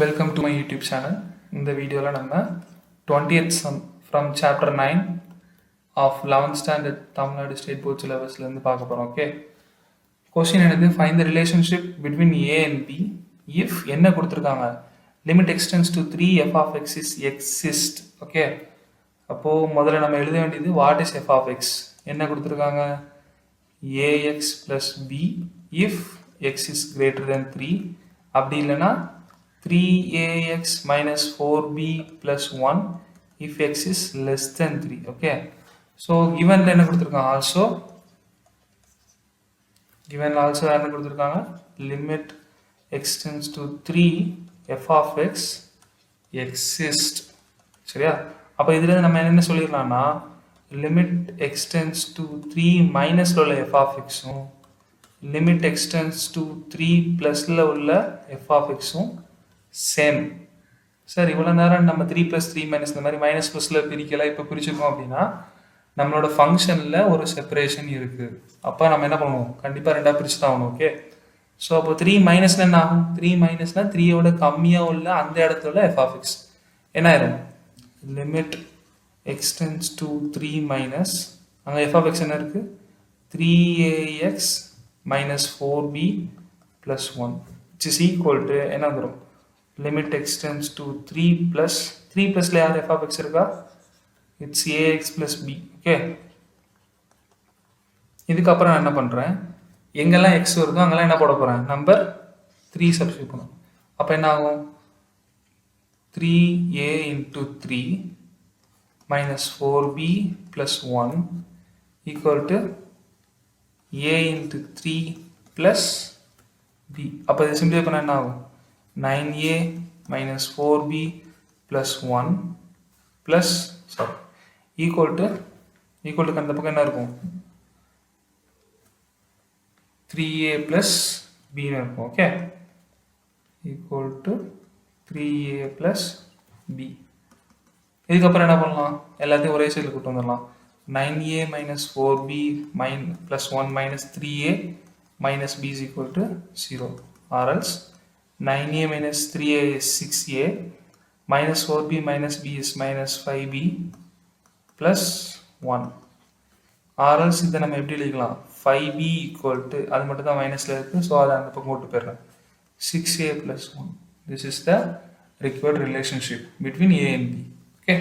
Welcome to my YouTube channel. In the video, we will 20th sum from chapter 9 of 11th standard Tamil Nadu State Board syllabus. Okay. Question is find the relationship between A and B if என்ன கொடுத்திருக்காங்க limit extends to 3 f of x is exist. Okay. அப்போ முதல்ல நம்ம எழுத வேண்டியது what is f of x என்ன கொடுத்திருக்காங்க ax plus b if x is greater than 3 அப்படி இல்லனா 3ax minus 4b plus 1 if x is less than 3. Okay. So given என்ன கொடுத்திருக்காங்க also என்ன கொடுத்திருக்காங்க limit extends to 3 f of x exist. சரியா? அப்ப இதுல நம்ம என்ன சொல்லிரலாம்னா limit extends to 3 minus ல உள்ள f of x um limit extends to 3 plus ல உள்ள f of x um same. சரி, இவ்வளவு நேரம் நம்ம 3 plus 3 minus இந்த மாதிரி மைனஸ் பிளஸ்ல பிரிக்கல. இப்ப பிரிச்சிருக்கோம் அப்படின்னா நம்மளோட ஃபங்க்ஷன்ல ஒரு செப்பரேஷன் இருக்கு. அப்ப நம்ம என்ன பண்ணுவோம், கண்டிப்பா ரெண்டா பிரிச்சு தான் ஆகணும். ஓகே. ஸோ அப்போ 3 மைனஸ்ல என்ன ஆகும், 3 மைனஸ்னா 3யோட கம்மியா உள்ள அந்த இடத்துல f of x என்ன ஆயிரும் லிமிட் எக்ஸ்டென்ஸ் டு 3 மைனஸ் அங்கே f of x என்ன இருக்கு 3ax minus 4b plus 1 which is equal to என்ன வந்துடும் limit extends to 3 plus ல யார் f of x இருக்கா it's ax plus b. Okay. இதுக்கப்புறம் நான் என்ன பண்றேன், எங்கெல்லாம் x வருதோ அங்கெல்லாம் என்ன போட போறேன் நம்பர் 3 சப்ஸ்டிட்யூட் பண்ணும். அப்ப என்ன ஆகும் 3a into 3 minus 4b plus 1 equal to a into 3 plus b. அப்ப இதை சிம்பிளை பண்ணா என்ன ஆகும் 9a minus 4b plus 1 plus equal to அந்த பக்கம் என்ன இருக்கும் 3a plus b னு இருக்கும். Okay. equal to 3a plus b. இதுக்கப்புறம் என்ன பண்ணலாம், எல்லாத்தையும் ஒரே சைடில் கூட்டு வந்துடலாம். 9a minus 4b plus 1 minus 3a minus b is equal to 0 or else 9a minus 3a is 6a minus 4b minus b is minus 5b plus 1 or else இதை நம்ம எப்படி எழுதிக்கலாம் 5b equal to அது மட்டும் தான் மைனஸ்ல இருக்கு, so அதை அந்த பக்கம் போட்டு போயிடுறேன் 6a plus 1. This is the required relationship between a and b. Okay.